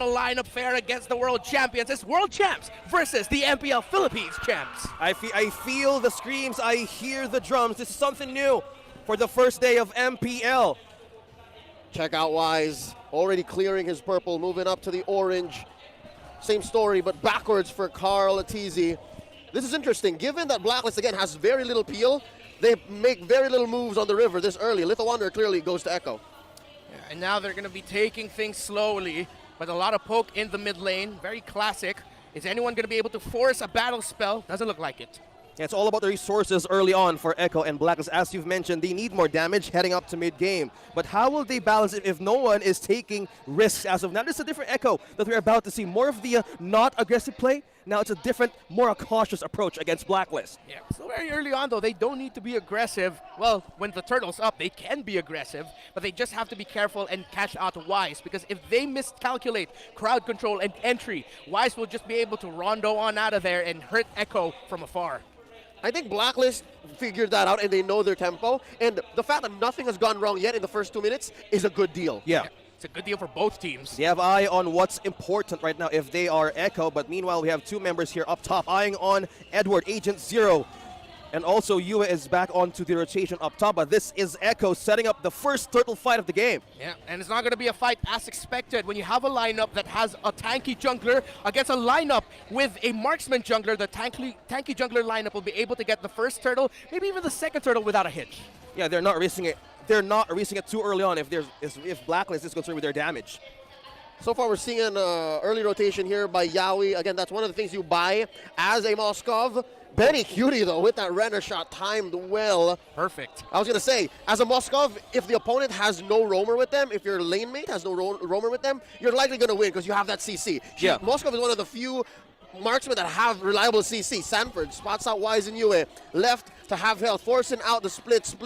lineup fair against the world champions. It's world champs versus the MPL Philippines champs. I feel the screams, I hear the drums. This is something new for the first day of MPL. Check out Wise, already clearing his purple, moving up to the orange. Same story, but backwards for Carl Atizi. This is interesting. Given that Blacklist, again, has very little peel, they make very little moves on the river this early. Little Wonder clearly goes to Echo. Yeah, and now they're going to be taking things slowly, but a lot of poke in the mid lane. Very classic. Is anyone going to be able to force a battle spell? Doesn't look like it. Yeah, it's all about the resources early on for Echo and Blacklist. As you've mentioned, they need more damage heading up to mid-game. But how will they balance it if no one is taking risks as of now? This is a different Echo that we're about to see. More of the not aggressive play. Now it's a different, more cautious approach against Blacklist. Yeah, so very early on, though, they don't need to be aggressive. Well, when the turtle's up, they can be aggressive, but they just have to be careful and catch out Wise, because if they miscalculate crowd control and entry, Wise will just be able to rondo on out of there and hurt Echo from afar. I think Blacklist figured that out and they know their tempo. And the fact that nothing has gone wrong yet in the first 2 minutes is a good deal. Yeah. It's a good deal for both teams. They have eye on what's important right now if they are Echo, but meanwhile we have two members here up top eyeing on Edward, Agent Zero. And also Yua is back onto the rotation up top, but this is Echo setting up the first turtle fight of the game. Yeah, and it's not going to be a fight as expected. When you have a lineup that has a tanky jungler against a lineup with a marksman jungler, the tanky jungler lineup will be able to get the first turtle, maybe even the second turtle without a hitch. Yeah, they're not risking it. They're not risking it too early on if Blacklist is concerned with their damage. So far, we're seeing an early rotation here by Yawi. Again, that's one of the things you buy as a Moskov. Benny Cutie, though, with that Renner shot timed well. Perfect. I was going to say, as a Moskov, if the opponent has no roamer with them, if your lane mate has no roamer with them, you're likely going to win because you have that CC. Yeah. Moskov is one of the few marksmen that have reliable CC. Sanford spots out Wise and Yue. Left to have health, forcing out the split.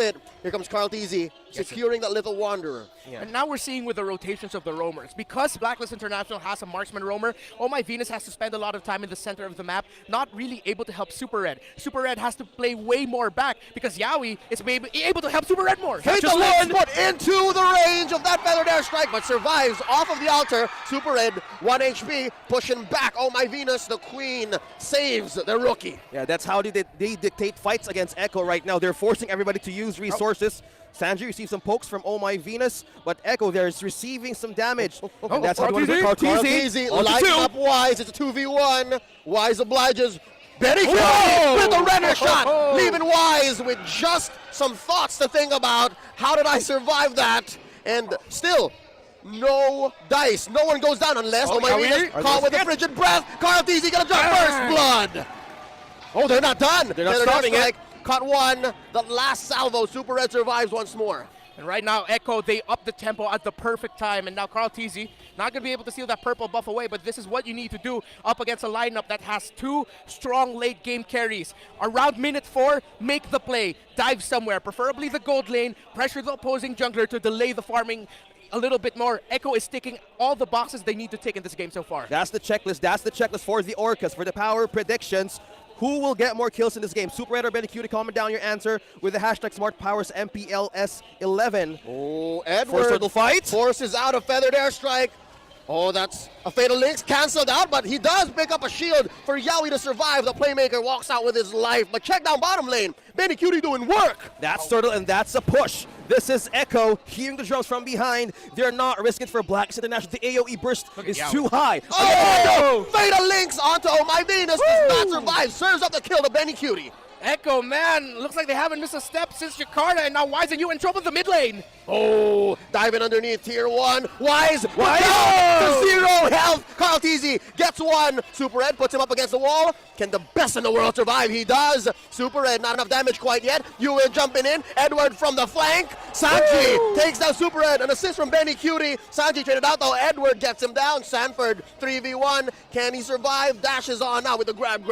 Here comes Carl Teasy, securing that Little Wanderer. Yeah. And now we're seeing with the rotations of the roamers, because Blacklist International has a marksman roamer, Oh My Venus has to spend a lot of time in the center of the map, not really able to help Super Red. Super Red has to play way more back because Yawi is able to help Super Red more. Hit the one, put into the range of that Feathered Air Strike, but survives off of the altar. Super Red, 1 HP, pushing back. Oh My Venus, the queen, saves the rookie. Yeah, that's how they dictate fights against Echo right now. They're forcing everybody to use resources. Sanji receives some pokes from Oh My Venus, but Echo there is receiving some damage. And that's how they want to Carl Teasy lighting up Wise. It's a 2v1. Wise obliges. Benny Cutie with the Renner shot, leaving Wise with just some thoughts to think about. How did I survive that? And still, no dice. No one goes down unless Oh My Venus caught with a frigid breath. Carl Teasy gonna drop first blood. Oh, they're not done. They're not starting it. Caught one. The last salvo. Super Red survives once more. And right now, Echo, they up the tempo at the perfect time. And now Carl Teasy, not going to be able to steal that purple buff away, but this is what you need to do up against a lineup that has two strong late game carries. Around minute 4, make the play. Dive somewhere, preferably the gold lane. Pressure the opposing jungler to delay the farming a little bit more. Echo is ticking all the boxes they need to tick in this game so far. That's the checklist. That's the checklist for the Orcas, for the power predictions. Who will get more kills in this game? Super Red or Benny Cutie? Comment down your answer with the hashtag SmartPowers MPLS11. Oh, Edward First turtle fight. Forces out a Feathered Air Strike. Oh, that's a Fatal Links canceled out, but he does pick up a shield for Yawi to survive. The playmaker walks out with his life, but check down bottom lane. Benny Cutie doing work. That's turtle, and that's a push. This is Echo hearing the drums from behind. They're not risking it for Blacklist International. The AoE burst is too high. Oh, no! Fatal Links onto Oh My Venus. Does not survive. Serves up the kill to Benny Cutie. Echo, man, looks like they haven't missed a step since Jakarta, and now Wise and you in trouble in the mid lane. Oh, diving underneath tier 1. Wise to 0 health. Carl Teasy gets one. Super Red puts him up against the wall. Can the best in the world survive? He does. Super Red, not enough damage quite yet. Ewan jumping in. Edward from the flank. Sanji takes down Super Red. An assist from Benny Cutie. Sanji traded out though. Edward gets him down. Sanford 3v1. Can he survive? Dashes on now with the grab.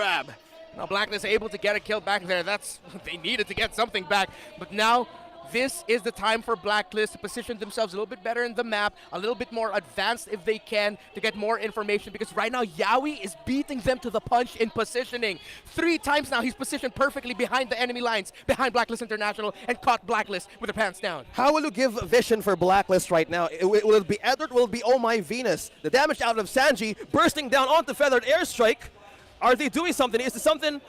Now Blacklist able to get a kill back there. They needed to get something back, but now This is the time for Blacklist to position themselves a little bit better in the map, a little bit more advanced if they can, to get more information, because right now Yawi is beating them to the punch in positioning. 3 times now he's positioned perfectly behind the enemy lines, behind Blacklist International, and caught Blacklist with their pants down. How will you give vision for Blacklist right now? Will it be Edward? Will it be Oh My Venus? The damage out of Sanji, bursting down onto Feathered Airstrike. Are they doing something? Is it something?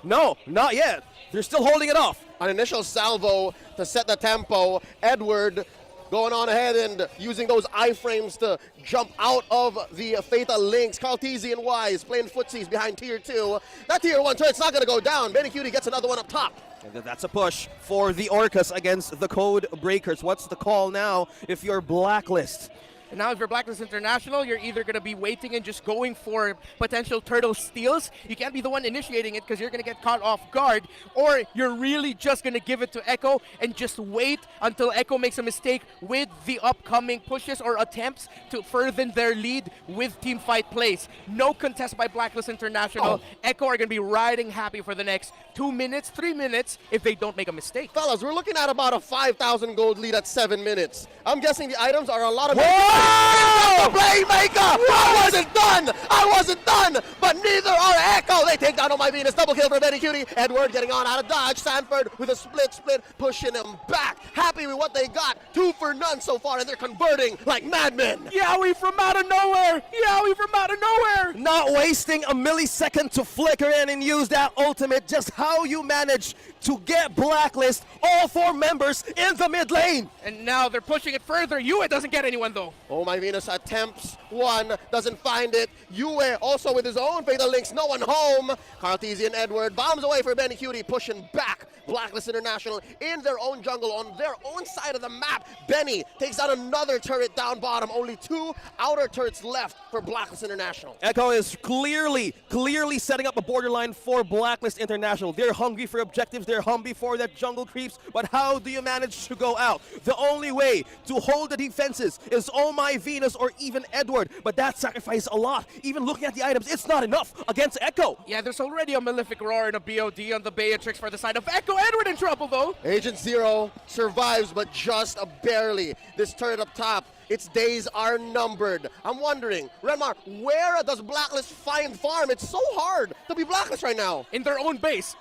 No, not yet. They're still holding it off. An initial salvo to set the tempo. Edward going on ahead and using those iframes to jump out of the Fatal Links. Carlteasy and Wise playing footsies behind Tier 2. That Tier 1 turret's not going to go down. Benny Cutie gets another one up top. And that's a push for the Orcas against the Code Breakers. What's the call now if you're Blacklist? And now if you're Blacklist International, you're either going to be waiting and just going for potential turtle steals. You can't be the one initiating it because you're going to get caught off guard. Or you're really just going to give it to Echo and just wait until Echo makes a mistake with the upcoming pushes or attempts to further their lead with teamfight plays. No contest by Blacklist International. Echo are going to be riding happy for the next 2 minutes, 3 minutes if they don't make a mistake. Fellas, we're looking at about a 5,000 gold lead at 7 minutes. I'm guessing the items are a lot of... The playmaker! I wasn't done! I wasn't done! But neither are Echo! They take down Oh My Venus. Double kill for Benny Cutie. Edward getting on out of dodge. Sanford with a split, pushing him back. Happy with what they got. 2 for none so far, and they're converting like madmen. Yowie from out of nowhere! Yowie from out of nowhere! Not wasting a millisecond to flicker in and use that ultimate. Just how you manage to get Blacklist, all 4 members in the mid lane. And now they're pushing it further. Yue doesn't get anyone though. Oh My Venus attempts one, doesn't find it. Yue also with his own Fatal Links, no one home. Carlteasy and Edward bombs away for Benny Cutie, pushing back Blacklist International in their own jungle on their own side of the map. Benny takes out another turret down bottom. Only 2 outer turrets left for Blacklist International. Echo is clearly setting up a borderline for Blacklist International. They're hungry for objectives. They're hungry for that jungle creeps. But how do you manage to go out? The only way to hold the defenses is Oh My Venus or even Edward. But that sacrifices a lot. Even looking at the items, it's not enough against Echo. Yeah, there's already a Malefic Roar and a BOD on the Beatrix for the side of Echo. Edward in trouble though. Agent Zero survives, but just barely. This turret up top, its days are numbered. I'm wondering, Renmar, where does Blacklist find farm? It's so hard to be Blacklist right now. In their own base.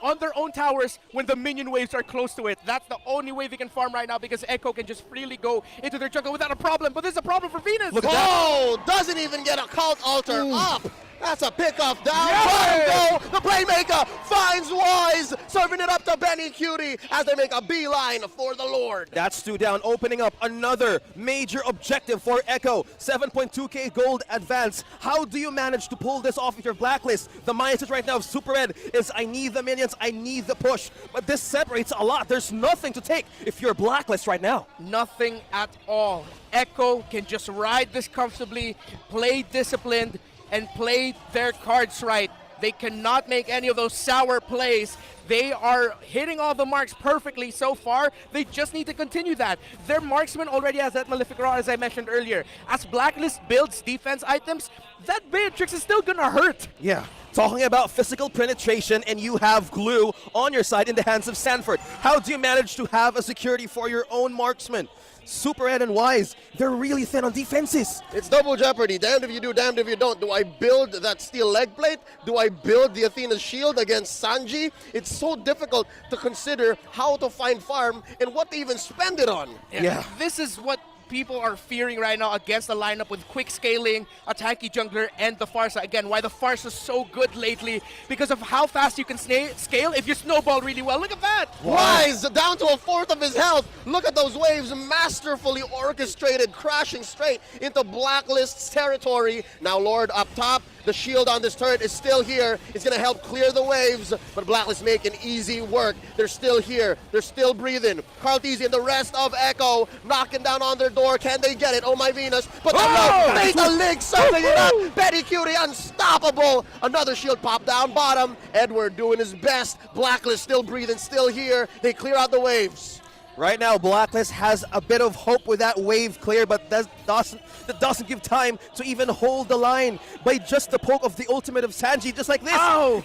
On their own towers when the minion waves are close to it. That's the only way they can farm right now because Echo can just freely go into their jungle without a problem. But there's a problem for Venus. Look at that. Doesn't even get a cult altar up. That's a pickoff down. Yeah. The playmaker finds Wise, serving it up to Benny Cutie as they make a beeline for the Lord. That's 2 down, opening up another major objective for Echo. 7.2k gold advance. How do you manage to pull this off with your Blacklist? The mindset right now of Super Red is I need the minions, I need the push. But this separates a lot. There's nothing to take if you're Blacklist right now. Nothing at all. Echo can just ride this comfortably, play disciplined, and play their cards right. They cannot make any of those sour plays. They are hitting all the marks perfectly so far. They just need to continue that. Their marksman already has that Malefic Roar, as I mentioned earlier. As Blacklist builds defense items, that Beatrix is still gonna hurt. Yeah. Talking about physical penetration, and you have glue on your side in the hands of Sanford. How do you manage to have a security for your own marksman? Super Ed and Wise, they're really thin on defenses. It's double jeopardy. Damned if you do, damned if you don't. Do I build that steel leg plate? Do I build the Athena's shield against Sanji? It's so difficult to consider how to find farm and what to even spend it on. Yeah. This is what people are fearing right now against the lineup with quick scaling, a tanky jungler, and the Farsa. Again, why the Farsa is so good lately, because of how fast you can scale if you snowball really well. Look at that! Wise down to 1/4 of his health. Look at those waves, masterfully orchestrated, crashing straight into Blacklist's territory. Now Lord up top. The shield on this turret is still here. It's going to help clear the waves, but Blacklist making easy work. They're still here. They're still breathing. Carlteasy and the rest of Echo knocking down on their door. Can they get it? Oh My Venus. But the Fatal Link serving it up. Betty Cutie unstoppable. Another shield pop down bottom. Edward doing his best. Blacklist still breathing, still here. They clear out the waves. Right now, Blacklist has a bit of hope with that wave clear, but that doesn't give time to even hold the line. By just the poke of the ultimate of Sanji, just like this,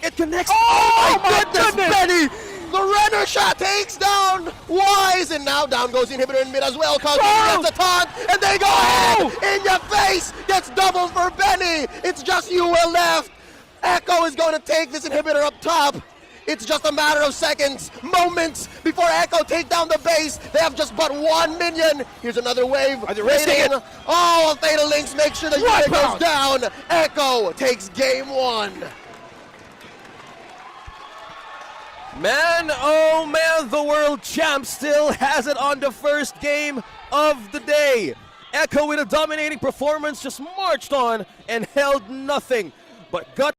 it connects. Oh my goodness, Benny! The Renner shot takes down Wise, and now down goes the inhibitor in mid as well. Cause gets a taunt, and they go ahead in your face. Gets double for Benny. It's just you left. Echo is going to take this inhibitor up top. It's just a matter of seconds, moments before Echo take down the base. They have just but one minion. Here's another wave. Are they racing it? Oh, Fatal Links make sure the unit goes down. Echo takes game one. Man, oh man, the world champ still has it on the first game of the day. Echo with a dominating performance just marched on and held nothing but gut.